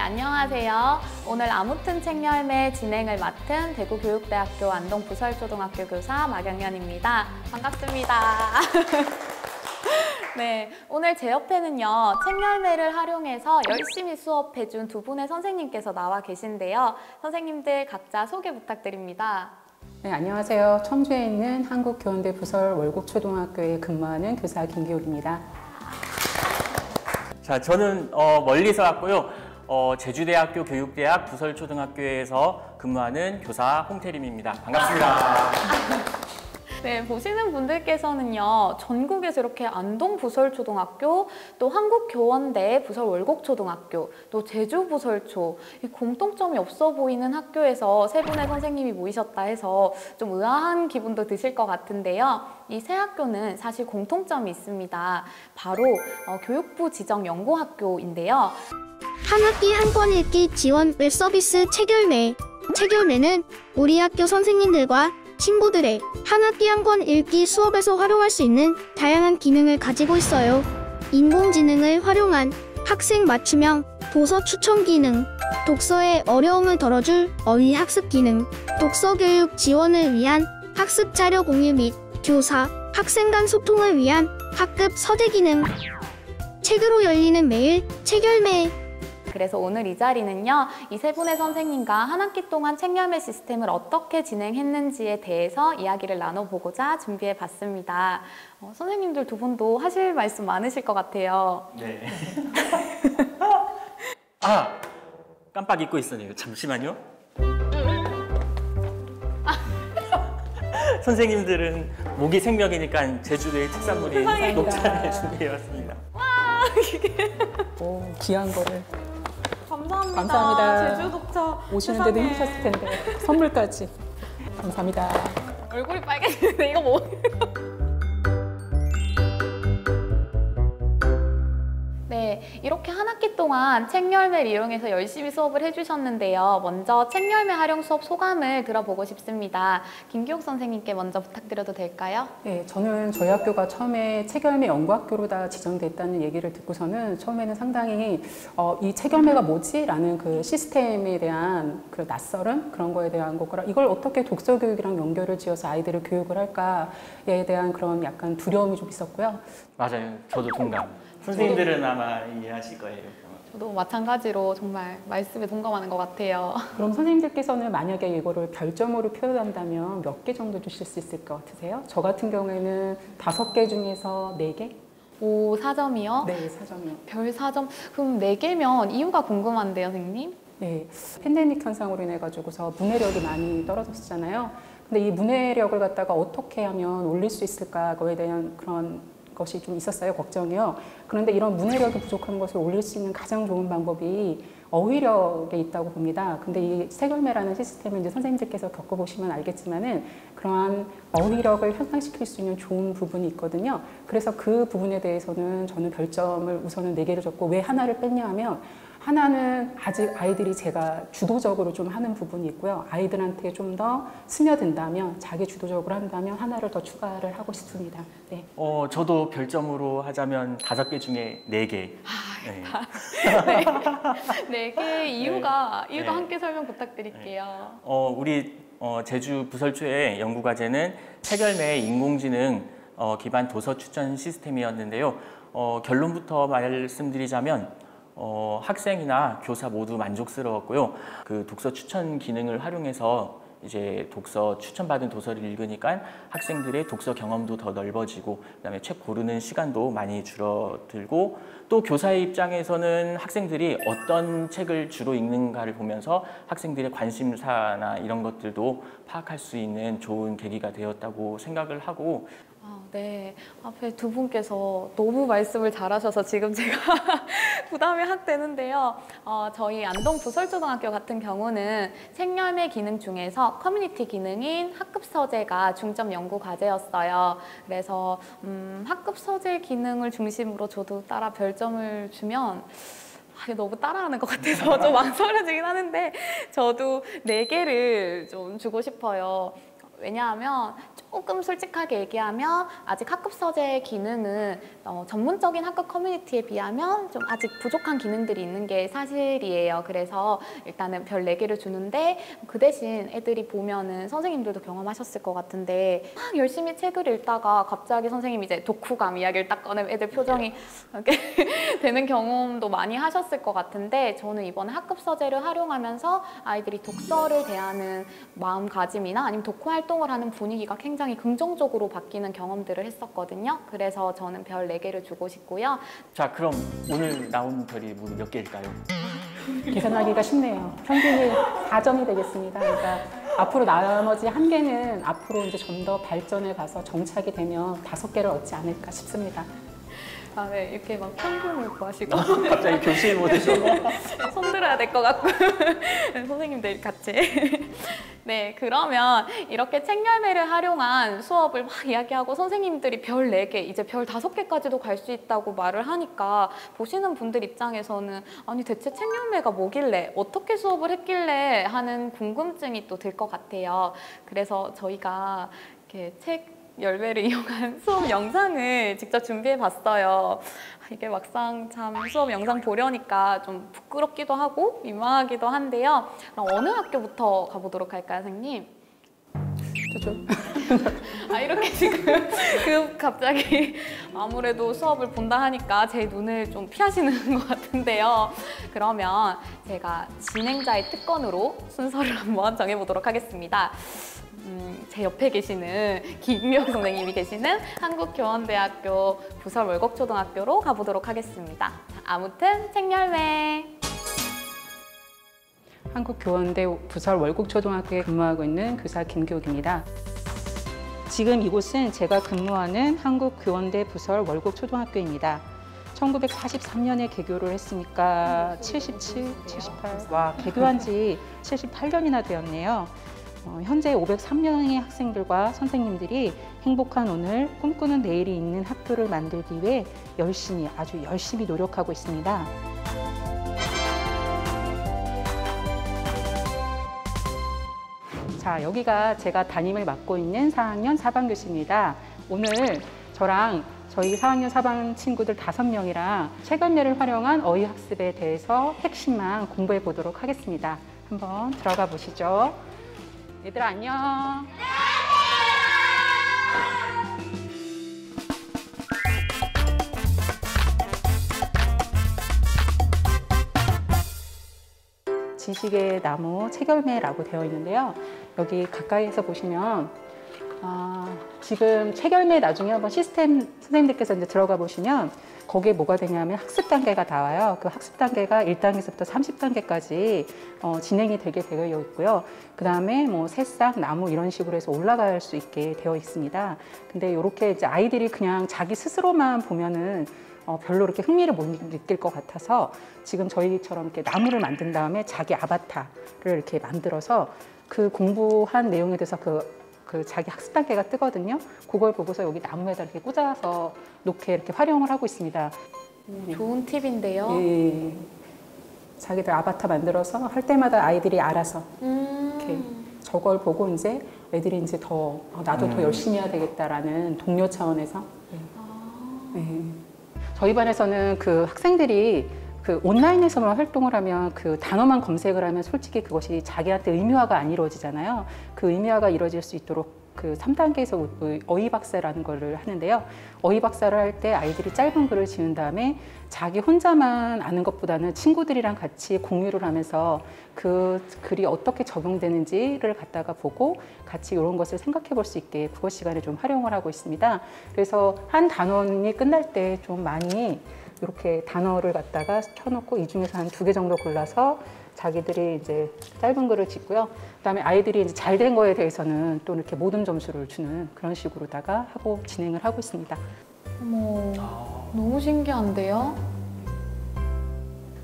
안녕하세요. 오늘 아무튼 책 열매 진행을 맡은 대구교육대학교 안동부설초등학교 교사 마경연입니다. 반갑습니다. 네, 오늘 제 옆에는요, 책 열매를 활용해서 열심히 수업해준 두 분의 선생님께서 나와 계신데요. 선생님들 각자 소개 부탁드립니다. 네, 안녕하세요. 청주에 있는 한국교원대 부설 월곡초등학교에 근무하는 교사 김기옥입니다. 자, 저는 멀리서 왔고요. 제주대학교 교육대학 부설초등학교에서 근무하는 교사 홍태림입니다. 반갑습니다. 네, 보시는 분들께서는요, 전국에서 이렇게 안동부설초등학교, 또 한국교원대 부설월곡초등학교, 또 제주부설초, 이 공통점이 없어 보이는 학교에서 세 분의 선생님이 모이셨다 해서 좀 의아한 기분도 드실 것 같은데요. 이 세 학교는 사실 공통점이 있습니다. 바로 교육부 지정 연구학교인데요. 한 학기 한 권 읽기 지원 웹서비스 책열매. 책열매는 우리 학교 선생님들과 친구들의 한 학기 한 권 읽기 수업에서 활용할 수 있는 다양한 기능을 가지고 있어요. 인공지능을 활용한 학생 맞춤형 도서 추천 기능, 독서의 어려움을 덜어줄 어휘 학습 기능, 독서 교육 지원을 위한 학습 자료 공유 및 교사, 학생 간 소통을 위한 학급 서재 기능. 책으로 열리는 매일 책열매. 그래서 오늘 이 자리는요, 이 세 분의 선생님과 한 학기 동안 책 열매 시스템을 어떻게 진행했는지에 대해서 이야기를 나눠보고자 준비해봤습니다. 선생님들 두 분도 하실 말씀 많으실 것 같아요. 네. 아, 깜빡 잊고 있었네요. 잠시만요. 선생님들은 목이 생명이니까 제주도의 특산물인 녹차를 준비해왔습니다. 와, 이게. 오, 귀한 거를. 감사합니다. 감사합니다. 제주 녹차. 오시는데도 세상에. 힘드셨을 텐데 선물까지. 감사합니다. 얼굴이 빨개지는데 이거 뭐? 네, 이렇게 한 학기 동안 책 열매를 이용해서 열심히 수업을 해주셨는데요. 먼저 책 열매 활용 수업 소감을 들어보고 싶습니다. 김기옥 선생님께 먼저 부탁드려도 될까요? 네, 저는 저희 학교가 처음에 책열매 연구학교로 다 지정됐다는 얘기를 듣고서는 처음에는 상당히 이 책열매가 뭐지? 라는 그 시스템에 대한 그 낯설음? 그런 거에 대한 것과 이걸 어떻게 독서 교육이랑 연결을 지어서 아이들을 교육을 할까에 대한 그런 약간 두려움이 좀 있었고요. 맞아요. 저도 동감. 선생님들은 아마 이해하실 거예요. 저도 마찬가지로 정말 말씀에 동감하는 것 같아요. 그럼 선생님들께서는 만약에 이거를 별점으로 표현한다면 몇 개 정도 주실 수 있을 것 같으세요? 저 같은 경우에는 5개 중에서 4개? 오, 4점이요? 네, 4점이요. 별 4점. 그럼 4개면 이유가 궁금한데요, 선생님? 네, 팬데믹 현상으로 인해 가지고서 문해력이 많이 떨어졌었잖아요. 근데 이 문해력을 갖다가 어떻게 하면 올릴 수 있을까에 대한 그런 것이 좀 있었어요. 걱정이요. 그런데 이런 문해력이 부족한 것을 올릴 수 있는 가장 좋은 방법이 어휘력에 있다고 봅니다. 근데 이 책열매라는 시스템을 이제 선생님들께서 겪어보시면 알겠지만은 그러한 어휘력을 향상시킬 수 있는 좋은 부분이 있거든요. 그래서 그 부분에 대해서는 저는 별점을 우선은 4개를 줬고, 왜 하나를 뺐냐 하면 하나는 아직 아이들이 제가 주도적으로 좀 하는 부분이 있고요. 아이들한테 좀 더 스며든다면, 자기 주도적으로 한다면 하나를 더 추가를 하고 싶습니다. 네. 저도 별점으로 하자면 5개 중에 4개. 네. 네, 4개의 이유가 네. 함께 설명 부탁드릴게요. 우리 제주 부설초의 연구과제는 책열매의 인공지능 기반 도서 추천 시스템이었는데요. 결론부터 말씀드리자면 학생이나 교사 모두 만족스러웠고요. 그 독서 추천 기능을 활용해서 이제 독서 추천받은 도서를 읽으니까 학생들의 독서 경험도 더 넓어지고, 그다음에 책 고르는 시간도 많이 줄어들고, 또 교사의 입장에서는 학생들이 어떤 책을 주로 읽는가를 보면서 학생들의 관심사나 이런 것들도 파악할 수 있는 좋은 계기가 되었다고 생각을 하고, 네, 앞에 두 분께서 너무 말씀을 잘하셔서 지금 제가 부담이 확 되는데요. 저희 안동부설초등학교 같은 경우는 책열매 기능 중에서 커뮤니티 기능인 학급 서재가 중점 연구 과제였어요. 그래서 학급 서재 기능을 중심으로 저도 따라 별점을 주면 너무 따라하는 것 같아서 좀 망설여지긴 하는데, 저도 4개를 좀 주고 싶어요. 왜냐하면 조금 솔직하게 얘기하면 아직 학급 서재 기능은 전문적인 학급 커뮤니티에 비하면 좀 아직 부족한 기능들이 있는 게 사실이에요. 그래서 일단은 별 4개를 주는데 그 대신 애들이 보면은 선생님들도 경험하셨을 것 같은데 막 열심히 책을 읽다가 갑자기 선생님이 이제 독후감 이야기를 딱 꺼내면 애들 표정이 이렇게 되는 경험도 많이 하셨을 것 같은데 저는 이번에 학급 서재를 활용하면서 아이들이 독서를 대하는 마음가짐이나 아니면 독후 활동을 하는 분위기가 굉장히 긍정적으로 바뀌는 경험들을 했었거든요. 그래서 저는 별 4개를 주고 싶고요. 자, 그럼 오늘 나온 별이 모두 몇 개일까요? 계산하기가 쉽네요. 평균이 4점이 되겠습니다. 그러니까 앞으로 나머지 1개는 앞으로 이제 좀 더 발전해 가서 정착이 되면 5개를 얻지 않을까 싶습니다. 아, 네, 이렇게 막 평균을 구하시고 갑자기 교실 모드죠. 손들어야 될 것 같고 선생님들 같이 네, 그러면 이렇게 책 열매를 활용한 수업을 막 이야기하고 선생님들이 별 4개, 이제 별 5개까지도 갈 수 있다고 말을 하니까 보시는 분들 입장에서는 아니 대체 책 열매가 뭐길래 어떻게 수업을 했길래 하는 궁금증이 또 들 것 같아요. 그래서 저희가 이렇게 책 열매를 이용한 수업 영상을 직접 준비해 봤어요. 이게 막상 참 수업 영상 보려니까 좀 부끄럽기도 하고 민망하기도 한데요. 그럼 어느 학교부터 가보도록 할까요, 선생님? 아, 이렇게 지금 갑자기 아무래도 수업을 본다 하니까 제 눈을 좀 피하시는 것 같은데요. 그러면 제가 진행자의 특권으로 순서를 한번 정해보도록 하겠습니다. 제 옆에 계시는 김미옥 선생님이 계시는 한국교원대학교 부설 월곡초등학교로 가보도록 하겠습니다. 아무튼 책 열매. 한국교원대 부설 월곡초등학교에 근무하고 있는 교사 김교욱입니다. 지금 이곳은 제가 근무하는 한국교원대 부설 월곡초등학교입니다. 1943년에 개교를 했으니까 77, 78, 와, 개교한 지 78년이나 되었네요. 현재 503명의 학생들과 선생님들이 행복한 오늘, 꿈꾸는 내일이 있는 학교를 만들기 위해 아주 열심히 노력하고 있습니다. 자, 여기가 제가 담임을 맡고 있는 4학년 4반 교실입니다. 오늘 저랑 저희 4학년 4반 친구들 5명이랑 책 열매를 활용한 어휘학습에 대해서 핵심만 공부해 보도록 하겠습니다. 한번 들어가 보시죠. 얘들아 안녕. 지식의 나무 책열매라고 되어 있는데요. 여기 가까이에서 보시면 지금 책열매 나중에 한번 시스템 선생님들께서 이제 들어가 보시면 거기에 뭐가 되냐면 학습 단계가 나와요. 그 학습 단계가 1단계에서부터 30단계까지 진행이 되게 되어 있고요. 그 다음에 뭐 새싹, 나무 이런 식으로 해서 올라갈 수 있게 되어 있습니다. 근데 이렇게 이제 아이들이 그냥 자기 스스로만 보면은 별로 이렇게 흥미를 못 느낄 것 같아서 지금 저희처럼 이렇게 나무를 만든 다음에 자기 아바타를 이렇게 만들어서 그 공부한 내용에 대해서 그 자기 학습 단계가 뜨거든요. 그걸 보고서 여기 나무에다 이렇게 꽂아서 놓게 이렇게 활용을 하고 있습니다. 좋은 팁인데요. 예. 자기들 아바타 만들어서 할 때마다 아이들이 알아서 이렇게 저걸 보고 이제 애들이 이제 더 나도 더 열심히 해야 되겠다라는 동료 차원에서. 예. 저희 반에서는 그 학생들이 그 온라인에서만 활동을 하면 그 단어만 검색을 하면 솔직히 그것이 자기한테 의미화가 안 이루어지잖아요. 그 의미화가 이루어질 수 있도록 그 3단계에서 어휘박사라는 거를 하는데요. 어휘박사를 할 때 아이들이 짧은 글을 지은 다음에 자기 혼자만 아는 것보다는 친구들이랑 같이 공유를 하면서 그 글이 어떻게 적용되는지를 갖다가 보고 같이 이런 것을 생각해 볼 수 있게 국어 시간에 좀 활용을 하고 있습니다. 그래서 한 단원이 끝날 때 좀 많이 이렇게 단어를 갖다가 켜놓고 이 중에서 한 2개 정도 골라서 자기들이 이제 짧은 글을 짓고요. 그다음에 아이들이 이제 잘 된 거에 대해서는 또 이렇게 모든 점수를 주는 그런 식으로다가 하고 진행을 하고 있습니다. 어머, 너무 신기한데요?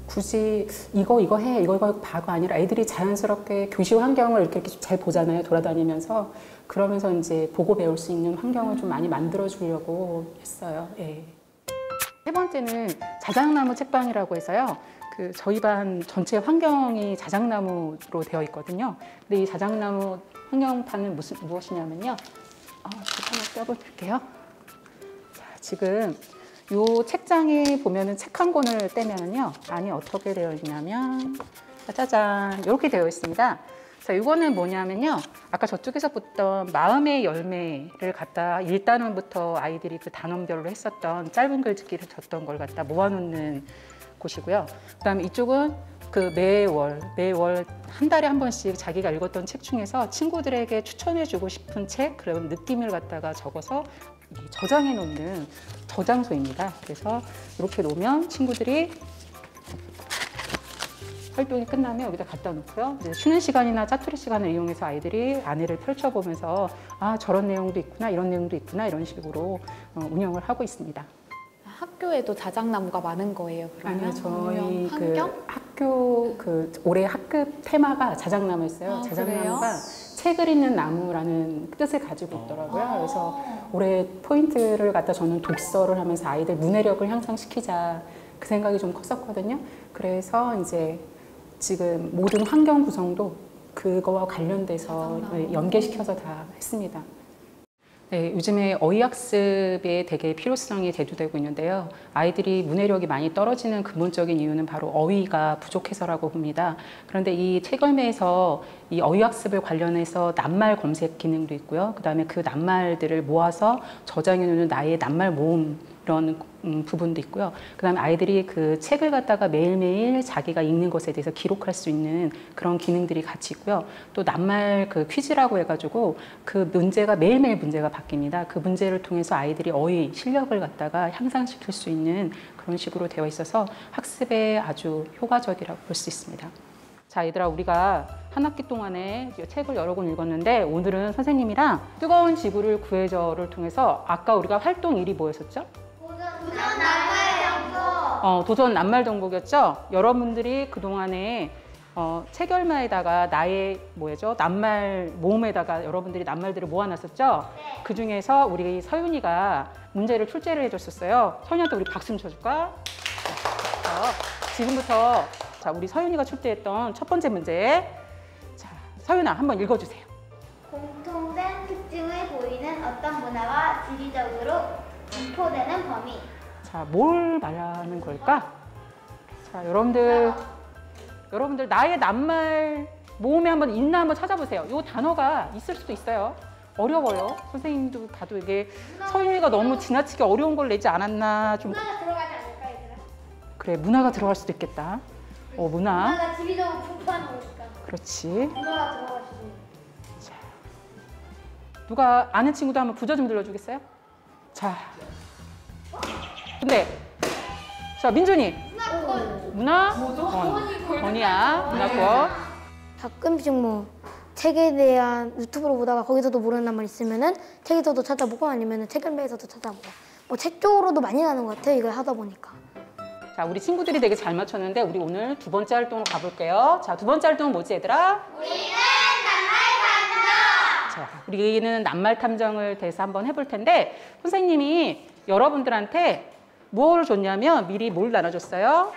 굳이 이거 해, 이거 봐가 아니라 애들이 자연스럽게 교실 환경을 이렇게 잘 보잖아요. 돌아다니면서. 그러면서 이제 보고 배울 수 있는 환경을 좀 많이 만들어 주려고 했어요. 예. 세 번째는 자작나무 책방이라고 해서요. 그 저희 반 전체 환경이 자작나무로 되어 있거든요. 근데 이 자작나무 환경판은 무엇이냐면요. 하나 껴볼게요. 자, 지금 요 책장에 보면은 책 한 권을 떼면은요, 안이 어떻게 되어 있냐면, 짜잔, 이렇게 되어 있습니다. 자, 이거는 뭐냐면요, 아까 저쪽에서 봤던 마음의 열매를 갖다 1단원부터 아이들이 그 단원별로 했었던 짧은 글짓기를 줬던 걸 갖다 모아놓는 곳이고요. 그다음에 이쪽은 그 매월 한 달에 한 번씩 자기가 읽었던 책 중에서 친구들에게 추천해주고 싶은 책, 그런 느낌을 갖다가 적어서 저장해 놓는 저장소입니다. 그래서 이렇게 놓으면 친구들이 활동이 끝나면 여기다 갖다 놓고요. 이제 쉬는 시간이나 짜투리 시간을 이용해서 아이들이 안에를 펼쳐보면서 아, 저런 내용도 있구나, 이런 내용도 있구나, 이런 식으로 운영을 하고 있습니다. 학교에도 자작나무가 많은 거예요, 그러면? 아니요, 저희 환경? 학교 올해 학급 테마가 자작나무였어요. 아, 자작나무가 그래요? 책을 읽는 나무라는 뜻을 가지고 있더라고요. 그래서 올해 포인트를 갖다 저는 독서를 하면서 아이들 문해력을 향상시키자, 그 생각이 좀 컸었거든요. 그래서 이제 지금 모든 환경 구성도 그거와 관련돼서 연계시켜서 다 했습니다. 네, 요즘에 어휘학습에 되게 필요성이 대두되고 있는데요. 아이들이 문해력이 많이 떨어지는 근본적인 이유는 바로 어휘가 부족해서라고 봅니다. 그런데 이 책열매에서 이 어휘학습을 관련해서 낱말 검색 기능도 있고요. 그다음에 그 낱말들을 모아서 저장해 놓는 나의 낱말 모음, 이런 부분도 있고요. 그다음에 아이들이 그 책을 갖다가 매일매일 자기가 읽는 것에 대해서 기록할 수 있는 그런 기능들이 같이 있고요. 또 낱말 그 퀴즈라고 해가지고 그 문제가 매일매일 문제가 바뀝니다. 그 문제를 통해서 아이들이 어휘 실력을 갖다가 향상시킬 수 있는 그런 식으로 되어 있어서 학습에 아주 효과적이라고 볼 수 있습니다. 자, 얘들아, 우리가 한 학기 동안에 책을 여러 권 읽었는데 오늘은 선생님이랑 뜨거운 지구를 구해줘를 통해서 아까 우리가 활동 1이 뭐였었죠? 도전 낱말 정복이었죠. 여러분들이 그동안에 책열마에다가 나의 낱말 모음에다가 여러분들이 낱말들을 모아놨었죠. 네. 그 중에서 우리 서윤이가 문제를 출제를 해줬었어요. 서윤이한테 우리 박수 좀 쳐줄까? 지금부터 자, 우리 서윤이가 출제했던 첫 번째 문제. 자, 서윤아 한번 읽어주세요. 공통된 특징을 보이는 어떤 문화가 지리적으로 분포되는 범위. 자, 뭘 말하는 걸까? 자, 여러분들 나의 낱말 모음에 한번 있나 한번 찾아보세요. 이 단어가 있을 수도 있어요. 어려워요. 선생님도 봐도 이게 서윤이가 너무 지나치게 어려운 걸 내지 않았나 좀. 문화가 들어가지 않을까, 얘들아? 그래, 문화가 들어갈 수도 있겠다. 문화. 문화가 지리적으로 분포하는 거니까. 그렇지. 문화가 들어가지고. 자, 누가 아는 친구도 한번 부저 좀 들려주겠어요? 자, 근데 자, 민준이 문화 건이야 문화권. 가끔씩 뭐 책에 대한 유튜브로 보다가 거기서도 모르는 말 있으면은 책에서도 찾아보고 아니면은 책열매에서도 찾아보고 뭐 책 쪽으로도 많이 가는 것 같아요. 이걸 하다 보니까. 자, 우리 친구들이 되게 잘 맞췄는데 우리 오늘 두 번째 활동으로 가볼게요. 자, 두 번째 활동은 뭐지, 얘들아? 우리는 낱말 탐정. 자, 우리는 낱말 탐정을 대해서 한번 해볼 텐데 선생님이 여러분들한테 뭘 줬냐면 미리 뭘 나눠줬어요?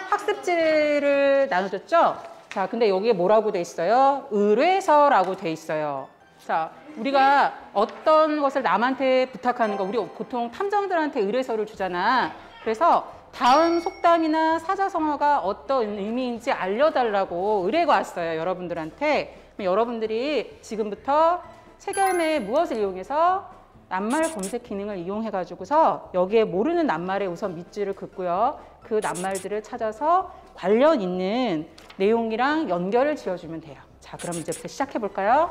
학습지를 나눠줬죠? 자, 근데 여기에 뭐라고 돼 있어요? 의뢰서라고 돼 있어요. 자, 우리가 어떤 것을 남한테 부탁하는 거, 우리 보통 탐정들한테 의뢰서를 주잖아. 그래서 다음 속담이나 사자성어가 어떤 의미인지 알려달라고 의뢰가 왔어요, 여러분들한테. 그럼 여러분들이 지금부터 책열매에 무엇을 이용해서 낱말 검색 기능을 이용해가지고서 여기에 모르는 낱말에 우선 밑줄을 긋고요. 그 낱말들을 찾아서 관련 있는 내용이랑 연결을 지어주면 돼요. 자, 그럼 이제부터 시작해볼까요?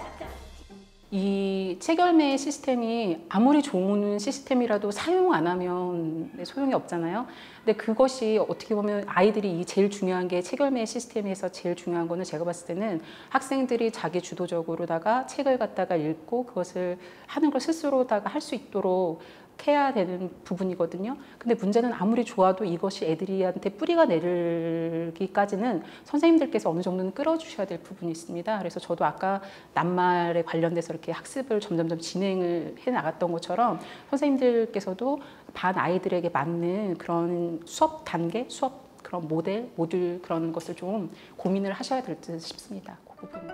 이 책열매 시스템이 아무리 좋은 시스템이라도 사용 안 하면 소용이 없잖아요. 근데 그것이 어떻게 보면 아이들이 이 제일 중요한 게 책열매 시스템에서 제일 중요한 거는 제가 봤을 때는 학생들이 자기 주도적으로다가 책을 갖다가 읽고 그것을 하는 걸 스스로다가 할 수 있도록 해야 되는 부분이거든요. 근데 문제는 아무리 좋아도 이것이 애들이한테 뿌리가 내리기까지는 선생님들께서 어느 정도는 끌어주셔야 될 부분이 있습니다. 그래서 저도 아까 낱말에 관련돼서 이렇게 학습을 점점점 진행을 해 나갔던 것처럼 선생님들께서도 반 아이들에게 맞는 그런 수업 단계, 수업 그런 모듈 그런 것을 좀 고민을 하셔야 될 듯 싶습니다. 그 부분.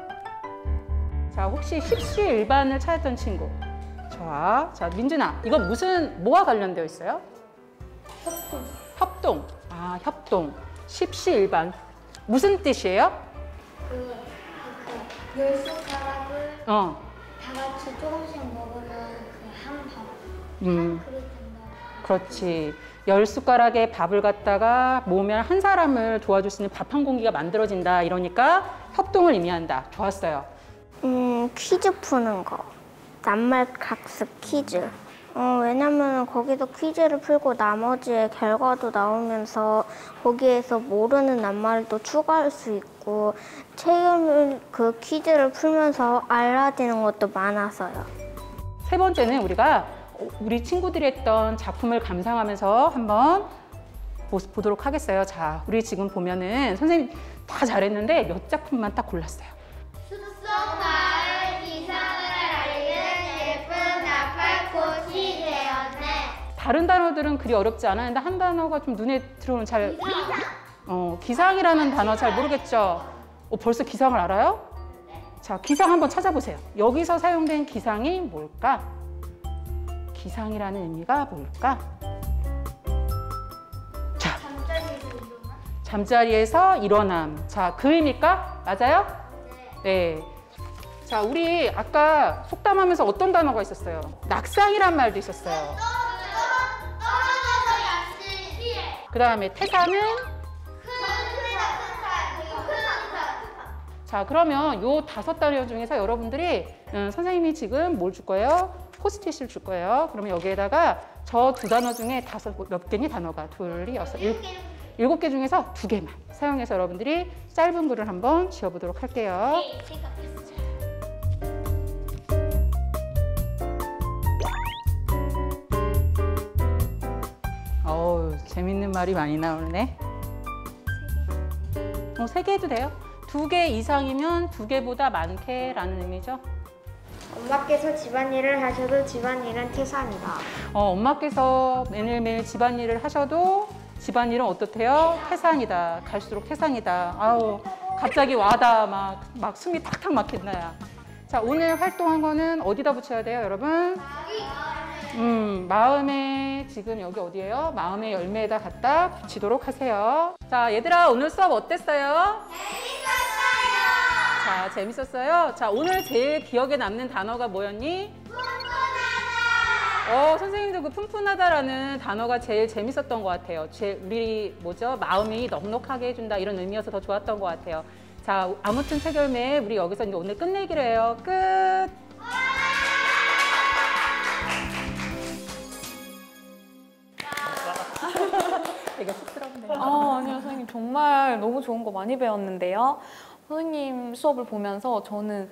자, 혹시 십시일반을 찾았던 친구. 자, 민준아, 이거 뭐와 관련되어 있어요? 협동. 아, 협동. 십시일반. 무슨 뜻이에요? 열 숟가락을 어. 다 같이 조금씩 먹으면 그한 밥. 음. 한 그릇 된다. 그렇지. 10숟가락의 밥을 갖다가 모으면 한 사람을 도와줄 수 있는 밥 한 공기가 만들어진다. 이러니까 협동을 의미한다. 좋았어요. 퀴즈 푸는 거. 낱말 학습 퀴즈. 왜냐면 거기서 퀴즈를 풀고 나머지의 결과도 나오면서 거기에서 모르는 낱말을 또 추가할 수 있고 책을 그 퀴즈를 풀면서 알아지는 것도 많아서요. 세 번째는 우리가 우리 친구들이 했던 작품을 감상하면서 한번 보도록 하겠어요. 자, 우리 지금 보면은 선생님 다 잘했는데 몇 작품만 딱 골랐어요. 숲속마을 기상을 알리는 예쁜 나팔꽃이 되었네. 다른 단어들은 그리 어렵지 않았는데 한 단어가 좀 눈에 들어오는 기상이라는 단어 잘 모르겠죠? 벌써 기상을 알아요? 자, 기상 한번 찾아보세요. 여기서 사용된 기상이 뭘까? 기상이라는 의미가 뭘까? 자, 잠자리에서 일어남. 자, 그 의미일까? 맞아요? 네. 자, 우리 아까 속담하면서 어떤 단어가 있었어요? 낙상이란 말도 있었어요. 떨어져서 약실 피해. 그 다음에 태산은? 자, 그러면 요 5단어 중에서 여러분들이 선생님이 지금 뭘 줄 거예요? 포스트잇을 줄 거예요. 그러면 여기에다가 저 2단어 중에 몇 개니 단어가? 2, 6, 7개 중에서 2개만 사용해서 여러분들이 짧은 글을 한번 지어보도록 할게요. 재밌는 말이 많이 나오네. 3개 해도 돼요? 2개 이상이면 2개보다 많게라는 의미죠. 엄마께서 집안일을 하셔도 집안일은 태산이다. 엄마께서 매일매일 집안일을 하셔도 집안일은 어떻대요? 태산이다. 갈수록 태산이다. 아우, 갑자기 와다. 막 숨이 탁탁 막힌다. 자, 오늘 활동한 거는 어디다 붙여야 돼요, 여러분? 마음에, 지금 여기 어디예요? 마음의 열매에다 갖다 붙이도록 하세요. 자, 얘들아, 오늘 수업 어땠어요? 자, 재밌었어요? 자, 오늘 제일 기억에 남는 단어가 뭐였니? 푼푼하다! 선생님도 그 푼푼하다라는 단어가 제일 재밌었던 것 같아요. 우리 마음이 넉넉하게 해준다 이런 의미여서 더 좋았던 것 같아요. 자, 아무튼 체결매 우리 여기서 이제 오늘 끝내기로 해요. 끝! 되게 쑥스럽네요. 아니요, 선생님 정말 너무 좋은 거 많이 배웠는데요. 선생님 수업을 보면서 저는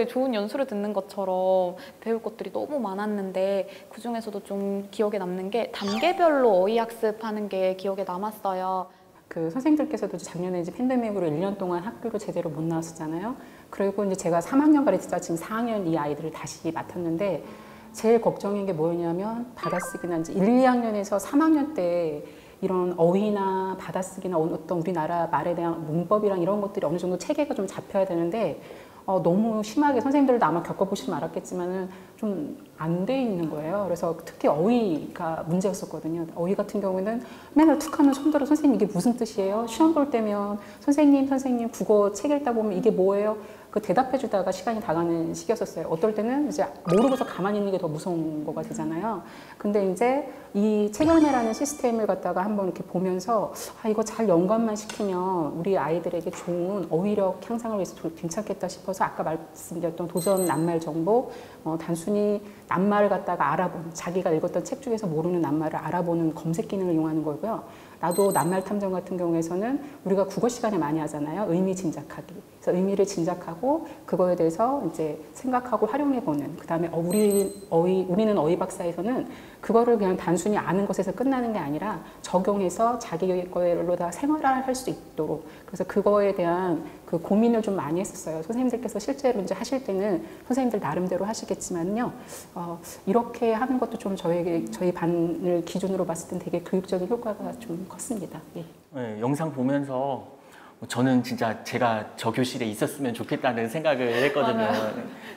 좋은 연수를 듣는 것처럼 배울 것들이 너무 많았는데 그중에서도 좀 기억에 남는 게 단계별로 어휘 학습하는 게 기억에 남았어요. 그 선생님들께서도 작년에 이제 팬데믹으로 1년 동안 학교를 제대로 못 나왔었잖아요. 그리고 이제 제가 3학년 가르치다 지금 4학년 이 아이들을 다시 맡았는데 제일 걱정인 게 뭐였냐면 받아쓰기나 이제 1, 2학년에서 3학년 때 이런 어휘나 받아쓰기나 어떤 우리나라 말에 대한 문법이랑 이런 것들이 어느 정도 체계가 좀 잡혀야 되는데 너무 심하게 선생님들도 아마 겪어보시면 알았겠지만은 좀 안 돼 있는 거예요. 그래서 특히 어휘가 문제였었거든요. 어휘 같은 경우에는 맨날 툭 하면 손들어 선생님 이게 무슨 뜻이에요? 시험 볼 때면 선생님 국어 책 읽다 보면 이게 뭐예요? 그 대답해 주다가 시간이 다 가는 시기였었어요. 어떨 때는 이제 모르고서 가만히 있는 게 더 무서운 거가 되잖아요. 근데 이제 이 체결매라는 시스템을 갖다가 한번 이렇게 보면서 이거 잘 연관만 시키면 우리 아이들에게 좋은 어휘력 향상을 위해서 괜찮겠다 싶어서 아까 말씀드렸던 도전 낱말 정보, 단순히 낱말을 갖다가 알아보는, 자기가 읽었던 책 중에서 모르는 낱말을 알아보는 검색 기능을 이용하는 거고요. 나도 낱말 탐정 같은 경우에서는 우리가 국어 시간에 많이 하잖아요. 의미 짐작하기. 그래서 의미를 짐작하고 그거에 대해서 이제 생각하고 활용해보는. 그 다음에 우리는 어휘 박사에서는 그거를 그냥 단순히 아는 것에서 끝나는 게 아니라 적용해서 자기 거로 다 생활할 수 있도록. 그래서 그거에 대한 그 고민을 좀 많이 했었어요. 선생님들께서 실제로 이제 하실 때는 선생님들 나름대로 하시겠지만요. 이렇게 하는 것도 좀 저희 반을 기준으로 봤을 땐 되게 교육적인 효과가 좀 컸습니다. 예. 네, 영상 보면서 저는 진짜 제가 저 교실에 있었으면 좋겠다는 생각을 했거든요.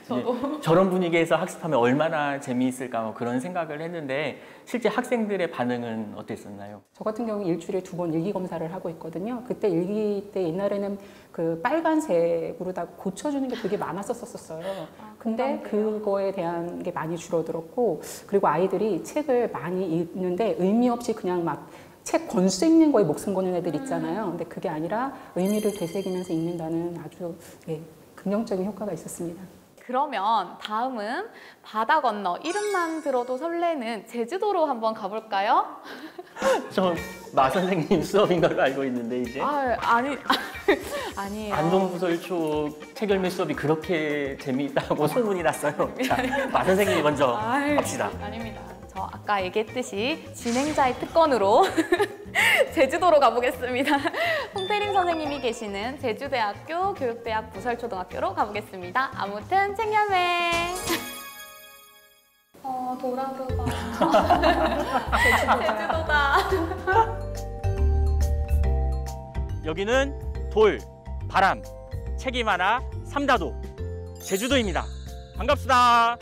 저도. 저런 분위기에서 학습하면 얼마나 재미있을까 뭐 그런 생각을 했는데 실제 학생들의 반응은 어땠었나요? 저 같은 경우 일주일에 2번 일기 검사를 하고 있거든요. 그때 일기 때 옛날에는 그 빨간색으로 다 고쳐주는 게 되게 많았었어요. 근데 그거에 대한 게 많이 줄어들었고, 그리고 아이들이 책을 많이 읽는데 의미 없이 그냥 막 책 권수 읽는 거에 목숨 거는 애들 있잖아요. 근데 그게 아니라 의미를 되새기면서 읽는다는 아주 긍정적인 효과가 있었습니다. 그러면 다음은 바다 건너 이름만 들어도 설레는 제주도로 한번 가볼까요? 저 마 선생님 수업인 걸로 알고 있는데 이제 아니에요. 안동부설초 책열매 수업이 그렇게 재미있다고 소문이 났어요. 자, 마 선생님이 먼저 합시다. 아닙니다. 저 아까 얘기했듯이 진행자의 특권으로 제주도로 가보겠습니다. 홍태림 선생님이 계시는 제주대학교 교육대학 부설초등학교로 가보겠습니다. 아무튼 책열매. 도라르바. 제주도다. 여기는 돌, 바람, 책이 많아 삼다도 제주도입니다. 반갑습니다.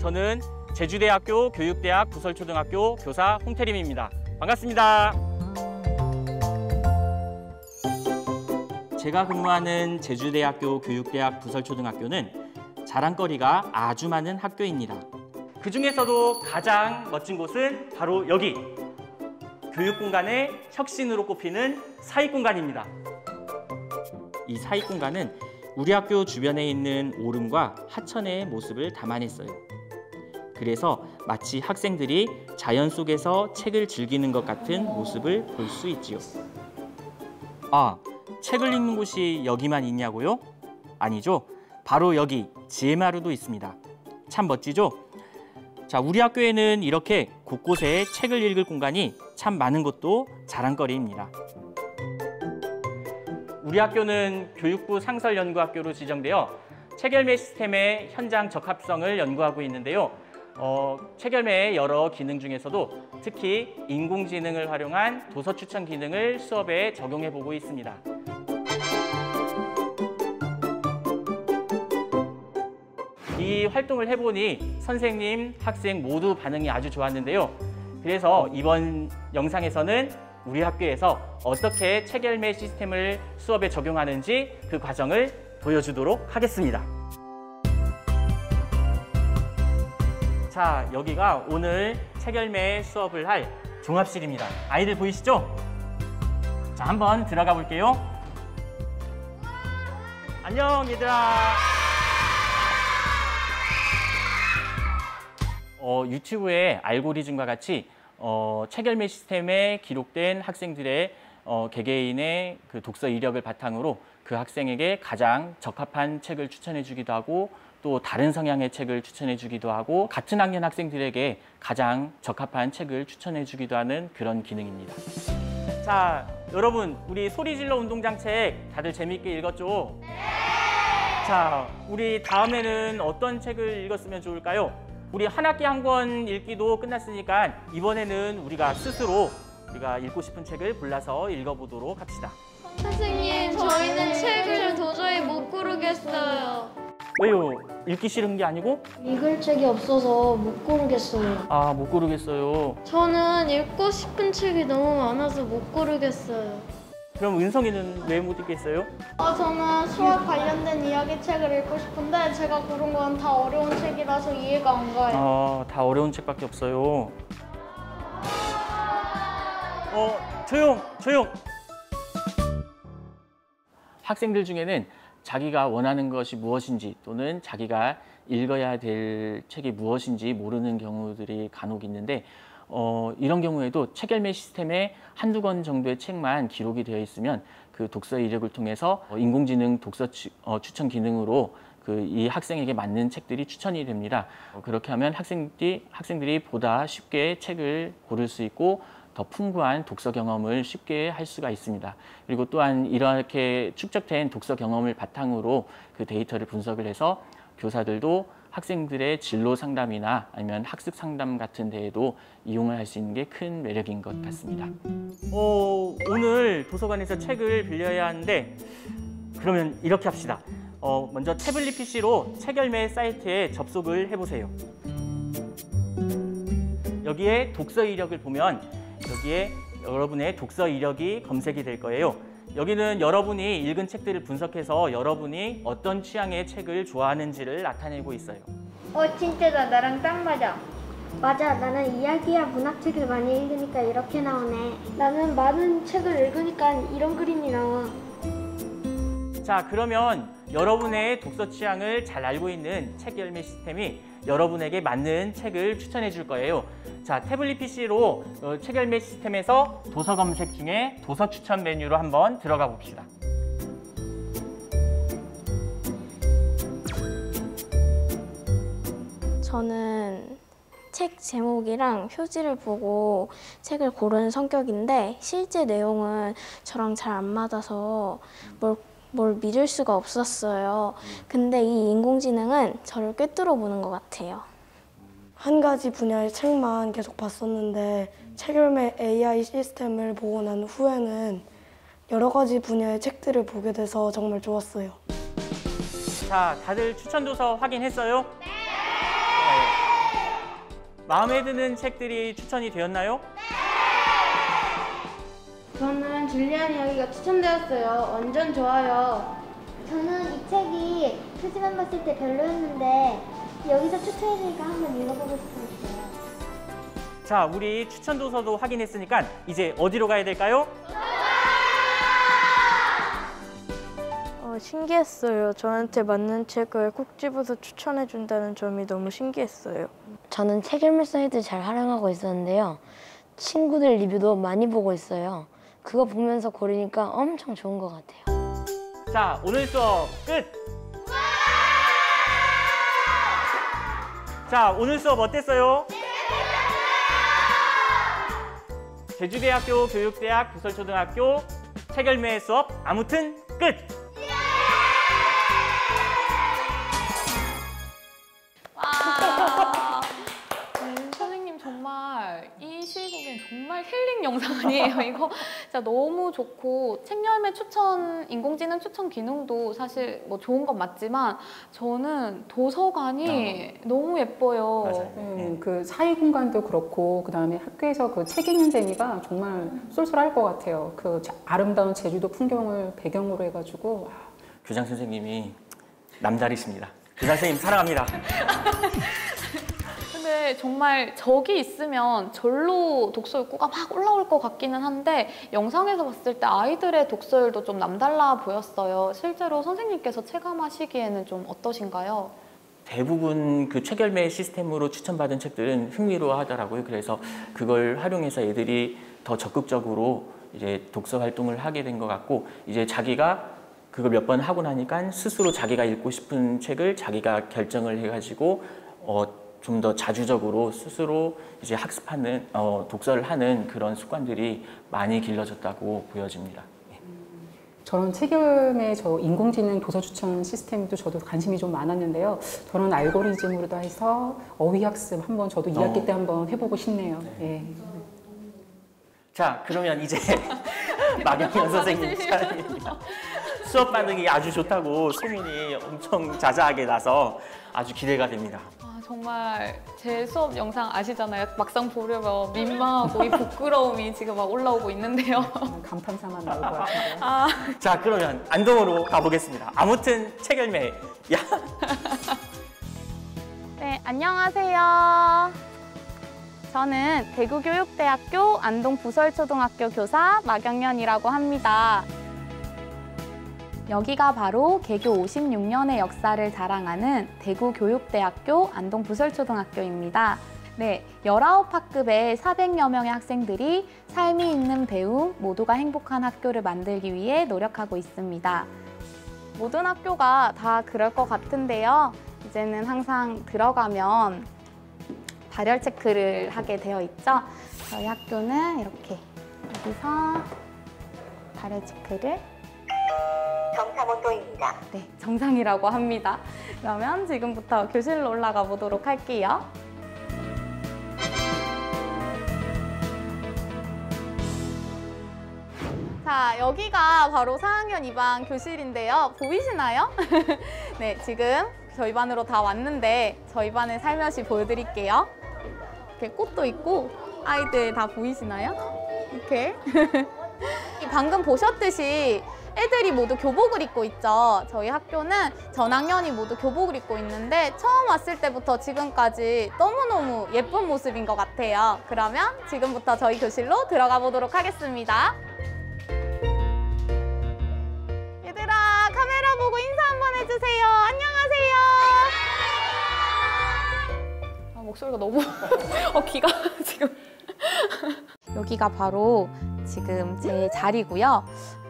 저는 제주대학교 교육대학 부설초등학교 교사 홍태림입니다. 반갑습니다. 제가 근무하는 제주대학교 교육대학 부설초등학교는 자랑거리가 아주 많은 학교입니다. 그 중에서도 가장 멋진 곳은 바로 여기! 교육공간의 혁신으로 꼽히는 사익공간입니다. 이 사익공간은 우리 학교 주변에 있는 오름과 하천의 모습을 담아냈어요. 그래서 마치 학생들이 자연 속에서 책을 즐기는 것 같은 모습을 볼 수 있지요. 아, 책을 읽는 곳이 여기만 있냐고요? 아니죠. 바로 여기 지혜마루도 있습니다. 참 멋지죠? 자, 우리 학교에는 이렇게 곳곳에 책을 읽을 공간이 참 많은 것도 자랑거리입니다. 우리 학교는 교육부 상설연구학교로 지정되어 책열매 시스템의 현장 적합성을 연구하고 있는데요. 책열매의 여러 기능 중에서도 특히 인공지능을 활용한 도서 추천 기능을 수업에 적용해보고 있습니다. 이 활동을 해보니 선생님, 학생 모두 반응이 아주 좋았는데요. 그래서 이번 영상에서는 우리 학교에서 어떻게 책열매 시스템을 수업에 적용하는지 그 과정을 보여주도록 하겠습니다. 자, 여기가 오늘 책열매 수업을 할 종합실입니다. 아이들 보이시죠? 자, 한번 들어가 볼게요. 안녕, 얘들아. 유튜브의 알고리즘과 같이 책열매 시스템에 기록된 학생들의 개개인의 그 독서 이력을 바탕으로 그 학생에게 가장 적합한 책을 추천해 주기도 하고 또 다른 성향의 책을 추천해 주기도 하고 같은 학년 학생들에게 가장 적합한 책을 추천해 주기도 하는 그런 기능입니다. 자, 여러분 우리 소리질러 운동장 책 다들 재미있게 읽었죠? 네! 자, 우리 다음에는 어떤 책을 읽었으면 좋을까요? 우리 한 학기 한 권 읽기도 끝났으니까 이번에는 우리가 스스로 우리가 읽고 싶은 책을 골라서 읽어보도록 합시다. 선생님, 저희는 책을 도저히 못 고르겠어요. 왜요? 읽기 싫은 게 아니고? 읽을 책이 없어서 못 고르겠어요. 아, 못 고르겠어요. 저는 읽고 싶은 책이 너무 많아서 못 고르겠어요. 그럼 은성이는 왜 못 읽겠어요? 저는 수학 관련된 이야기 책을 읽고 싶은데 제가 고른 건 다 어려운 책이라서 이해가 안 가요. 다 어려운 책밖에 없어요. 조용! 학생들 중에는 자기가 원하는 것이 무엇인지 또는 자기가 읽어야 될 책이 무엇인지 모르는 경우들이 간혹 있는데 이런 경우에도 책열매 시스템에 한두 권 정도의 책만 기록이 되어 있으면 그 독서 이력을 통해서 인공지능 독서 추천 기능으로 이 학생에게 맞는 책들이 추천이 됩니다. 그렇게 하면 학생들이 보다 쉽게 책을 고를 수 있고 더 풍부한 독서 경험을 쉽게 할 수가 있습니다. 그리고 또한 이렇게 축적된 독서 경험을 바탕으로 그 데이터를 분석을 해서 교사들도 학생들의 진로 상담이나 아니면 학습 상담 같은 데에도 이용을 할 수 있는 게 큰 매력인 것 같습니다. 오늘 도서관에서 책을 빌려야 하는데 그러면 이렇게 합시다. 먼저 태블릿 PC로 책열매 사이트에 접속을 해보세요. 여기에 독서 이력을 보면 여기에 여러분의 독서 이력이 검색이 될 거예요. 여기는 여러분이 읽은 책들을 분석해서 여러분이 어떤 취향의 책을 좋아하는지를 나타내고 있어요. 진짜다. 나랑 딱 맞아. 맞아, 나는 이야기야 문학책을 많이 읽으니까 이렇게 나오네. 나는 많은 책을 읽으니까 이런 그림이 나와. 자, 그러면 여러분의 독서 취향을 잘 알고 있는 책열매 시스템이 여러분에게 맞는 책을 추천해 줄 거예요. 자, 태블릿 PC로 책열매 시스템에서 도서 검색 중에 도서 추천 메뉴로 한번 들어가 봅시다. 저는 책 제목이랑 표지를 보고 책을 고르는 성격인데 실제 내용은 저랑 잘 안 맞아서 뭘 믿을 수가 없었어요. 근데 이 인공지능은 저를 꿰뚫어 보는 것 같아요. 한 가지 분야의 책만 계속 봤었는데 책열매 AI 시스템을 보고 난 후에는 여러 가지 분야의 책들을 보게 돼서 정말 좋았어요. 자, 다들 추천 도서 확인했어요? 네! 마음에 드는 책들이 추천이 되었나요? 저는 줄리안 이야기가 추천되었어요. 완전 좋아요. 저는 이 책이 표지만 봤을 때 별로였는데 여기서 추천해주니까 한번 읽어보고 싶었어요. 자, 우리 추천 도서도 확인했으니까 이제 어디로 가야 될까요? 신기했어요. 저한테 맞는 책을 꼭 집어서 추천해준다는 점이 너무 신기했어요. 저는 책열매 사이트 잘 활용하고 있었는데요. 친구들 리뷰도 많이 보고 있어요. 그거 보면서 고르니까 엄청 좋은 것 같아요. 자, 오늘 수업 끝! 자, 오늘 수업 어땠어요? 제주대학교 교육대학 부설초등학교 책열매 수업 아무튼 끝! 선생님 정말 이 시국엔 정말 힐링 영상 아니에요. 이거 진짜 너무 좋고 책열매 추천, 인공지능 추천 기능도 사실 뭐 좋은 건 맞지만 저는 도서관이 너무 예뻐요. 맞아요. 그 사이 공간도 그렇고 그다음에 학교에서 그 책 읽는 재미가 정말 쏠쏠할 것 같아요. 그 아름다운 제주도 풍경을 배경으로 해가지고 교장 선생님이 남다르십니다. 교장 선생님 사랑합니다. 근데 정말 저기 있으면 절로 독서 욕구가 막 올라올 것 같기는 한데 영상에서 봤을 때 아이들의 독서율도 좀 남달라 보였어요. 실제로 선생님께서 체감하시기에는 좀 어떠신가요? 대부분 그 책열매 시스템으로 추천받은 책들은 흥미로워하더라고요. 그래서 그걸 활용해서 애들이 더 적극적으로 이제 독서 활동을 하게 된 것 같고 이제 자기가 그걸 몇 번 하고 나니까 스스로 자기가 읽고 싶은 책을 자기가 결정을 해가지고 좀 더 자주적으로 스스로 이제 학습하는 독서를 하는 그런 습관들이 많이 길러졌다고 보여집니다. 저는 책열매 저 인공지능 도서 추천 시스템도 저도 관심이 좀 많았는데요. 저는 알고리즘으로 해서 어휘학습 한번 저도 2학기 때 한번 해보고 싶네요. 예. 자, 그러면 이제 마경현 선생님 차례입니다. 수업 반응이 아주 좋다고 소문이 엄청 자자하게 나서 아주 기대가 됩니다. 정말 제 수업 영상 아시잖아요. 막상 보려면 민망하고 이 부끄러움이 지금 막 올라오고 있는데요. 감탄사만 나올 것 같은데요. 자, 그러면 안동으로 가보겠습니다. 아무튼 책열매. 야. 네, 안녕하세요. 저는 대구교육대학교 안동부설초등학교 교사 마경연이라고 합니다. 여기가 바로 개교 56년의 역사를 자랑하는 대구교육대학교 안동부설초등학교입니다. 네, 19학급의 400여 명의 학생들이 삶이 있는 배움, 모두가 행복한 학교를 만들기 위해 노력하고 있습니다. 모든 학교가 다 그럴 것 같은데요. 이제는 항상 들어가면 발열 체크를 하게 되어 있죠. 저희 학교는 이렇게 여기서 발열 체크를 정상 온도입니다. 네, 정상이라고 합니다. 그러면 지금부터 교실로 올라가 보도록 할게요. 자, 여기가 바로 4학년 2반 교실인데요. 보이시나요? 네, 지금 저희 반으로 다 왔는데 저희 반을 살며시 보여드릴게요. 이렇게 꽃도 있고 아이들 다 보이시나요? 이렇게. 방금 보셨듯이 애들이 모두 교복을 입고 있죠. 저희 학교는 전 학년이 모두 교복을 입고 있는데 처음 왔을 때부터 지금까지 너무너무 예쁜 모습인 것 같아요. 그러면 지금부터 저희 교실로 들어가 보도록 하겠습니다. 얘들아, 카메라 보고 인사 한번 해주세요. 안녕하세요. 아, 목소리가 너무 귀가 지금. 여기가 바로 지금 제 자리고요.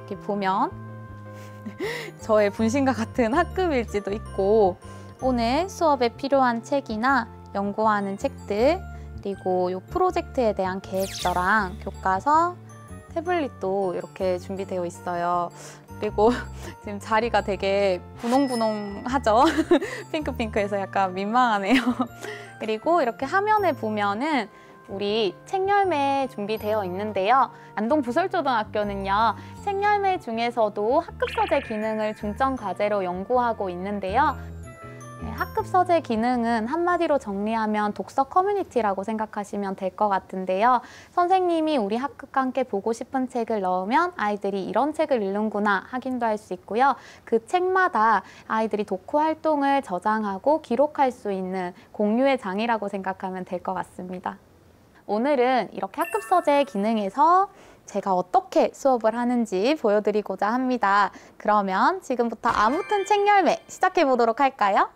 이렇게 보면 저의 분신과 같은 학급 일지도 있고 오늘 수업에 필요한 책이나 연구하는 책들 그리고 이 프로젝트에 대한 계획서랑 교과서, 태블릿도 이렇게 준비되어 있어요. 그리고 지금 자리가 되게 분홍분홍하죠? 핑크핑크해서 약간 민망하네요. 그리고 이렇게 화면에 보면은 우리 책열매 준비되어 있는데요. 안동 부설초등학교는요, 책열매 중에서도 학급서재 기능을 중점 과제로 연구하고 있는데요. 네, 학급서재 기능은 한마디로 정리하면 독서 커뮤니티라고 생각하시면 될 것 같은데요. 선생님이 우리 학급과 함께 보고 싶은 책을 넣으면 아이들이 이런 책을 읽는구나 확인도 할 수 있고요. 그 책마다 아이들이 독후 활동을 저장하고 기록할 수 있는 공유의 장이라고 생각하면 될 것 같습니다. 오늘은 이렇게 학급서재 기능에서 제가 어떻게 수업을 하는지 보여드리고자 합니다. 그러면 지금부터 아무튼 책열매 시작해 보도록 할까요?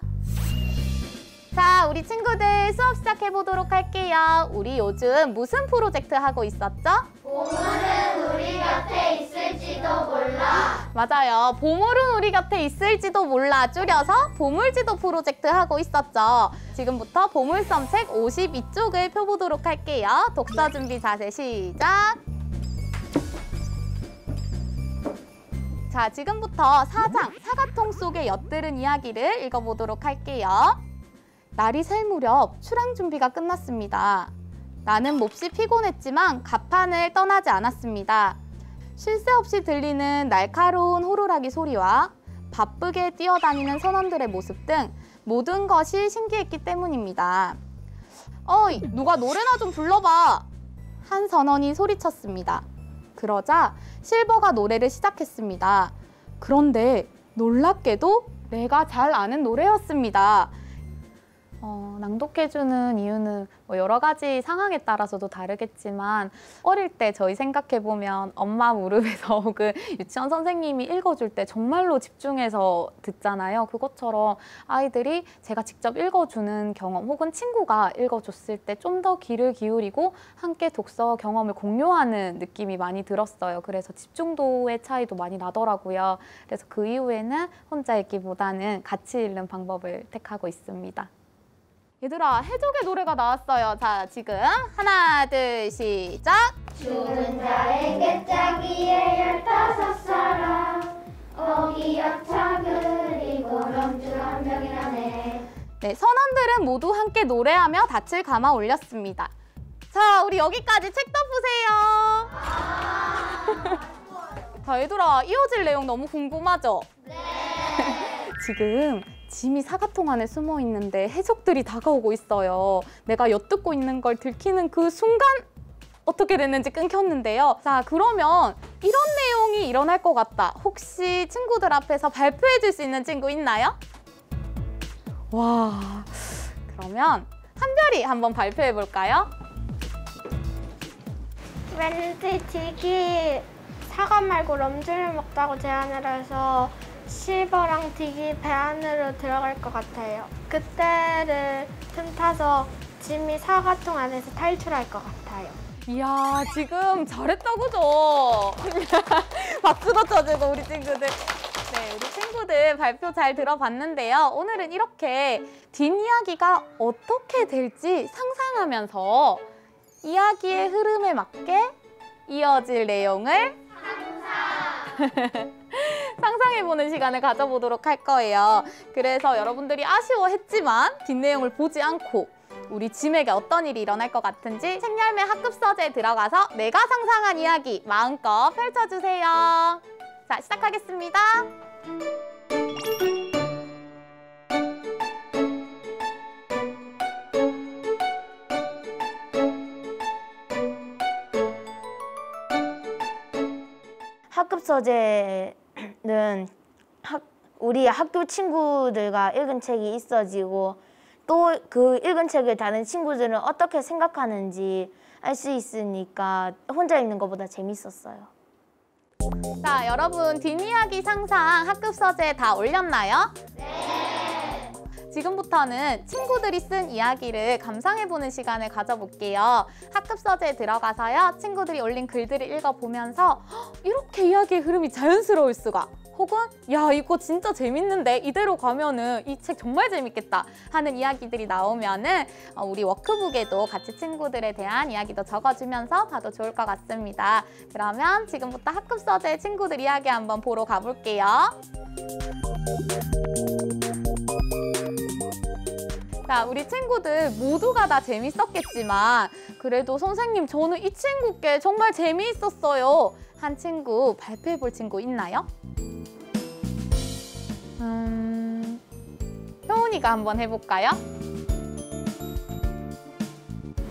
자, 우리 친구들 수업 시작해 보도록 할게요. 우리 요즘 무슨 프로젝트 하고 있었죠? 보물은 우리 곁에 있을지도 몰라. 맞아요. 보물은 우리 곁에 있을지도 몰라 줄여서 보물지도 프로젝트 하고 있었죠. 지금부터 보물섬책 52쪽을 펴보도록 할게요. 독서 준비 자세 시작! 자, 지금부터 4장 사과통 속에 엿들은 이야기를 읽어보도록 할게요. 날이 셀 무렵 출항 준비가 끝났습니다. 나는 몹시 피곤했지만 갑판을 떠나지 않았습니다. 쉴 새 없이 들리는 날카로운 호루라기 소리와 바쁘게 뛰어다니는 선원들의 모습 등 모든 것이 신기했기 때문입니다. 어이, 누가 노래나 좀 불러봐! 한 선원이 소리쳤습니다. 그러자 실버가 노래를 시작했습니다. 그런데 놀랍게도 내가 잘 아는 노래였습니다. 낭독해주는 이유는 뭐 여러 가지 상황에 따라서도 다르겠지만 어릴 때 저희 생각해보면 엄마 무릎에서 혹은 유치원 선생님이 읽어줄 때 정말로 집중해서 듣잖아요. 그것처럼 아이들이 제가 직접 읽어주는 경험 혹은 친구가 읽어줬을 때 좀 더 귀를 기울이고 함께 독서 경험을 공유하는 느낌이 많이 들었어요. 그래서 집중도의 차이도 많이 나더라고요. 그래서 그 이후에는 혼자 읽기보다는 같이 읽는 방법을 택하고 있습니다. 얘들아, 해적의 노래가 나왔어요. 자, 지금 하나, 둘, 시작! 죽은 자의 깨짜기에 15사람 어기여차 그리고 명주 한 명이라네. 네, 선원들은 모두 함께 노래하며 닻을 감아 올렸습니다. 자, 우리 여기까지 책 덮으세요. 자, 얘들아, 이어질 내용 너무 궁금하죠? 네. 지금 짐이 사과통 안에 숨어 있는데 해적들이 다가오고 있어요. 내가 엿듣고 있는 걸 들키는 그 순간 어떻게 됐는지 끊겼는데요. 자, 그러면 이런 내용이 일어날 것 같다. 혹시 친구들 앞에서 발표해 줄 수 있는 친구 있나요? 와, 그러면 한별이 한번 발표해 볼까요? 왠지 딕이 사과 말고 럼주를 먹자고 제안을 해서 실버랑 딕이 배 안으로 들어갈 것 같아요. 그때를 틈타서 짐이 사과통 안에서 탈출할 것 같아요. 이야, 지금 잘했다, 그죠? 박수도 쳐주고 우리 친구들. 네, 우리 친구들 발표 잘 들어봤는데요. 오늘은 이렇게 뒷이야기가 어떻게 될지 상상하면서 이야기의 흐름에 맞게 이어질 내용을 상상해보는 시간을 가져보도록 할 거예요. 그래서 여러분들이 아쉬워했지만 뒷내용을 보지 않고 우리 짐에게 어떤 일이 일어날 것 같은지 책열매 학급 서재에 들어가서 내가 상상한 이야기 마음껏 펼쳐주세요. 자, 시작하겠습니다. 학급 서재는 우리 학교 친구들과 읽은 책이 있어지고 또 그 읽은 책을 다른 친구들은 어떻게 생각하는지 알 수 있으니까 혼자 읽는 것보다 재밌었어요. 자, 여러분 뒷이야기 상상 학급 서재에 다 올렸나요? 네! 지금부터는 친구들이 쓴 이야기를 감상해보는 시간을 가져볼게요. 학급 서재에 들어가서요. 친구들이 올린 글들을 읽어보면서 이렇게 이야기의 흐름이 자연스러울 수가, 혹은 야 이거 진짜 재밌는데 이대로 가면은 이 책 정말 재밌겠다 하는 이야기들이 나오면은 우리 워크북에도 같이 친구들에 대한 이야기도 적어주면서 봐도 좋을 것 같습니다. 그러면 지금부터 학급 서재 친구들 이야기 한번 보러 가볼게요. 자, 우리 친구들 모두가 다 재밌었겠지만 그래도 선생님 저는 이 친구께 정말 재미있었어요 한 친구 발표해볼 친구 있나요? 효은이가 한번 해볼까요?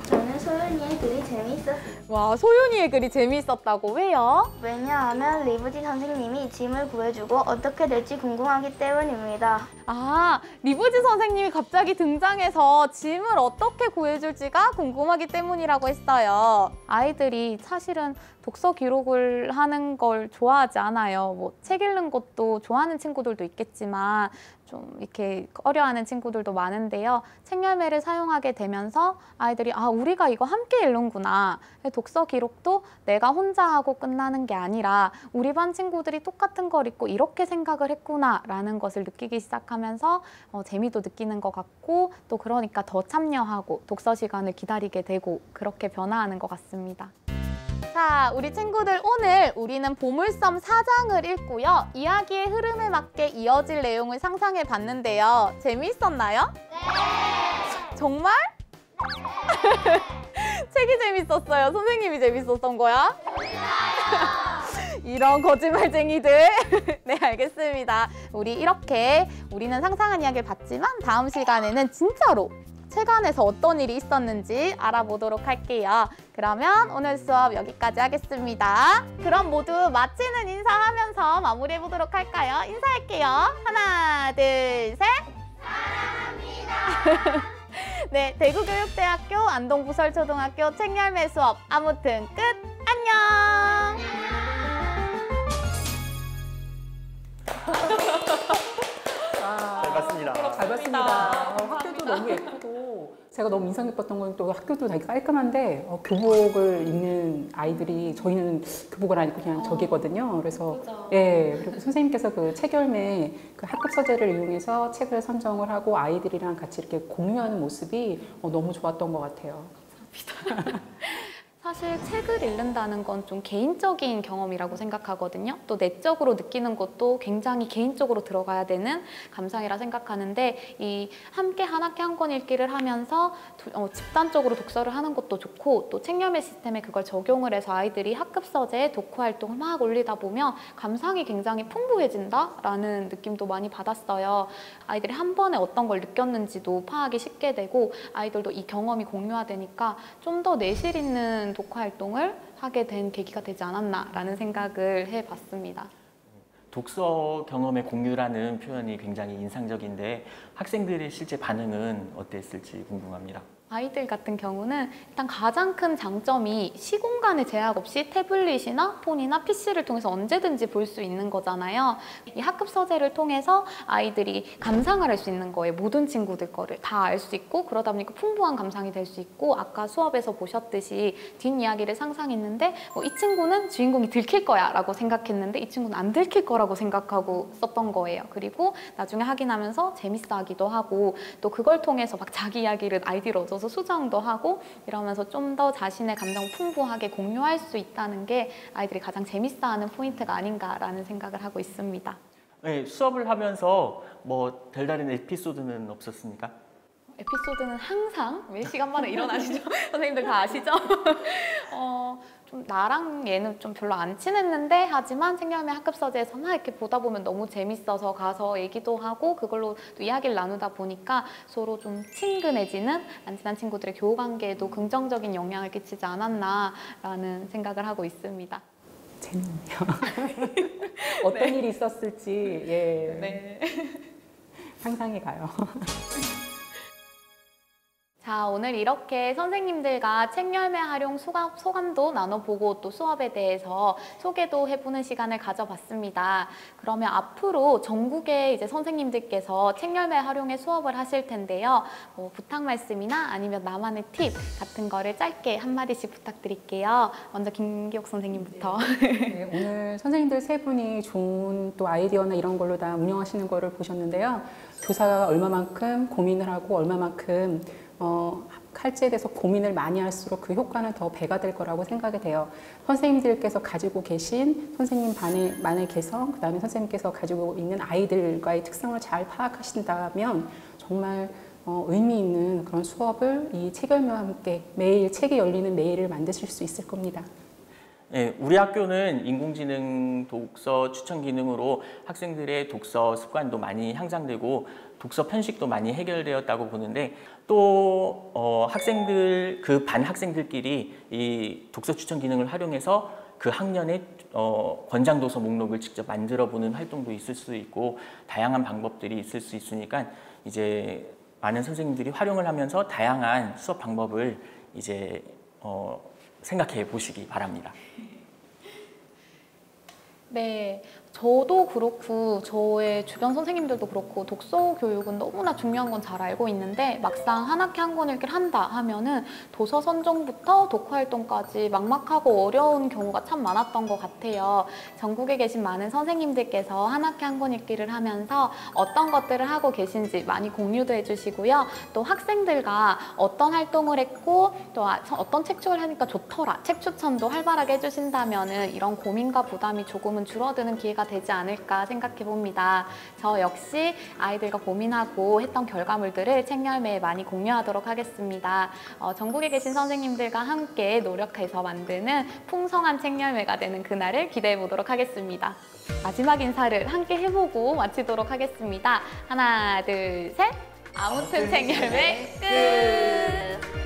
저는 소윤이의 글이 재미있었어요. 와, 소윤이의 글이 재미있었다고. 왜요? 왜냐하면 리브지 선생님이 짐을 구해주고 어떻게 될지 궁금하기 때문입니다. 아, 리브지 선생님이 갑자기 등장해서 짐을 어떻게 구해줄지가 궁금하기 때문이라고 했어요. 아이들이 사실은 독서 기록을 하는 걸 좋아하지 않아요. 뭐 책 읽는 것도 좋아하는 친구들도 있겠지만 좀 이렇게 어려워하는 친구들도 많은데요. 책열매를 사용하게 되면서 아이들이 아, 우리가 이거 함께 읽는구나. 독서 기록도 내가 혼자 하고 끝나는 게 아니라 우리 반 친구들이 똑같은 걸 읽고 이렇게 생각을 했구나 라는 것을 느끼기 시작하면서 재미도 느끼는 것 같고 또 그러니까 더 참여하고 독서 시간을 기다리게 되고 그렇게 변화하는 것 같습니다. 자, 우리 친구들 오늘 우리는 보물섬 4장을 읽고요. 이야기의 흐름에 맞게 이어질 내용을 상상해 봤는데요. 재미있었나요? 네! 정말? 네! 책이 재밌었어요? 선생님이 재밌었던 거야? 이런 거짓말쟁이들. 네, 알겠습니다. 우리는 상상한 이야기를 봤지만 다음 시간에는 진짜로 책 안에서 어떤 일이 있었는지 알아보도록 할게요. 그러면 오늘 수업 여기까지 하겠습니다. 그럼 모두 마치는 인사하면서 마무리해보도록 할까요? 인사할게요. 하나, 둘, 셋. 사랑합니다. 네, 대구교육대학교 안동부설초등학교 책열매 수업 아무튼 끝. 안녕. 잘 봤습니다. 잘 봤습니다. 학교도 너무 예쁘고 제가 너무 인상 깊었던 건 또 학교도 되게 깔끔한데 교복을 입는 아이들이 저희는 교복을 안 입고 그냥 저기거든요. 그래서 예, 그리고 선생님께서 그 책열매 그 학급 서재를 이용해서 책을 선정을 하고 아이들이랑 같이 이렇게 공유하는 모습이 너무 좋았던 것 같아요. 감사합니다. 사실 책을 읽는다는 건 좀 개인적인 경험이라고 생각하거든요. 또 내적으로 느끼는 것도 굉장히 개인적으로 들어가야 되는 감상이라 생각하는데 이 함께 한 학기 한 권 읽기를 하면서 집단적으로 독서를 하는 것도 좋고 또 책열매 시스템에 그걸 적용을 해서 아이들이 학급 서재에 독후 활동을 막 올리다 보면 감상이 굉장히 풍부해진다라는 느낌도 많이 받았어요. 아이들이 한 번에 어떤 걸 느꼈는지도 파악이 쉽게 되고 아이들도 이 경험이 공유화되니까 좀 더 내실 있는 독후 활동을 하게 된 계기가 되지 않았나라는 생각을 해봤습니다. 독서 경험의 공유라는 표현이 굉장히 인상적인데 학생들의 실제 반응은 어땠을지 궁금합니다. 아이들 같은 경우는 일단 가장 큰 장점이 시공간의 제약 없이 태블릿이나 폰이나 PC를 통해서 언제든지 볼 수 있는 거잖아요. 이 학급 서재를 통해서 아이들이 감상을 할 수 있는 거예요. 모든 친구들 거를 다 알 수 있고 그러다 보니까 풍부한 감상이 될 수 있고 아까 수업에서 보셨듯이 뒷이야기를 상상했는데 이 친구는 주인공이 들킬 거야 라고 생각했는데 이 친구는 안 들킬 거라고 생각하고 썼던 거예요. 그리고 나중에 확인하면서 재밌어 하기도 하고 또 그걸 통해서 막 자기 이야기를 아이디를 얻어서 도서 수정도 하고 이러면서 좀 더 자신의 감정 풍부하게 공유할 수 있다는 게 아이들이 가장 재밌어하는 포인트가 아닌가라는 생각을 하고 있습니다. 네, 수업을 하면서 뭐 별다른 에피소드는 없었습니까? 에피소드는 항상 매 시간마다 일어나시죠? 선생님들 다 아시죠? 좀 나랑 얘는 좀 별로 안 친했는데 하지만 책열매 학급서재에서 막 이렇게 보다 보면 너무 재밌어서 가서 얘기도 하고 그걸로 또 이야기를 나누다 보니까 서로 좀 친근해지는 안 친한 친구들의 교우 관계에도 긍정적인 영향을 끼치지 않았나라는 생각을 하고 있습니다. 재밌네요. 어떤 일이 있었을지 네. 상상이 가요. 자, 오늘 이렇게 선생님들과 책열매 활용 소감도 나눠보고 또 수업에 대해서 소개도 해보는 시간을 가져봤습니다. 그러면 앞으로 전국에 이제 선생님들께서 책열매 활용의 수업을 하실 텐데요. 뭐 부탁 말씀이나 아니면 나만의 팁 같은 거를 짧게 한마디씩 부탁드릴게요. 먼저 김기옥 선생님부터. 네, 오늘 선생님들 세 분이 좋은 또 아이디어나 이런 걸로 다 운영하시는 거를 보셨는데요. 교사가 얼마만큼 고민을 하고 얼마만큼 할지에 대해서 고민을 많이 할수록 그 효과는 더 배가 될 거라고 생각이 돼요. 선생님들께서 가지고 계신 선생님 반의 개성, 그다음에 선생님께서 가지고 있는 아이들과의 특성을 잘 파악하신다면 정말 의미 있는 그런 수업을 이 책열매와 함께 매일 책이 열리는 매일을 만드실 수 있을 겁니다. 네, 우리 학교는 인공지능 독서 추천 기능으로 학생들의 독서 습관도 많이 향상되고 독서 편식도 많이 해결되었다고 보는데 또 학생들 그 반 학생들끼리 이 독서 추천 기능을 활용해서 그 학년의 권장 도서 목록을 직접 만들어 보는 활동도 있을 수 있고 다양한 방법들이 있을 수 있으니까 이제 많은 선생님들이 활용을 하면서 다양한 수업 방법을 이제 생각해 보시기 바랍니다. 네, 저도 그렇고 저의 주변 선생님들도 그렇고 독서 교육은 너무나 중요한 건 잘 알고 있는데 막상 한 학기 한 권 읽기를 한다 하면은 도서 선정부터 독후 활동까지 막막하고 어려운 경우가 참 많았던 것 같아요. 전국에 계신 많은 선생님들께서 한 학기 한 권 읽기를 하면서 어떤 것들을 하고 계신지 많이 공유도 해주시고요. 또 학생들과 어떤 활동을 했고 또 어떤 책 추천을 하니까 좋더라. 책 추천도 활발하게 해주신다면은 이런 고민과 부담이 조금은 줄어드는 기회가 되지 않을까 생각해 봅니다. 저 역시 아이들과 고민하고 했던 결과물들을 책열매에 많이 공유하도록 하겠습니다. 전국에 계신 선생님들과 함께 노력해서 만드는 풍성한 책열매가 되는 그날을 기대해 보도록 하겠습니다. 마지막 인사를 함께 해보고 마치도록 하겠습니다. 하나, 둘, 셋! 아무튼 책열매 끝!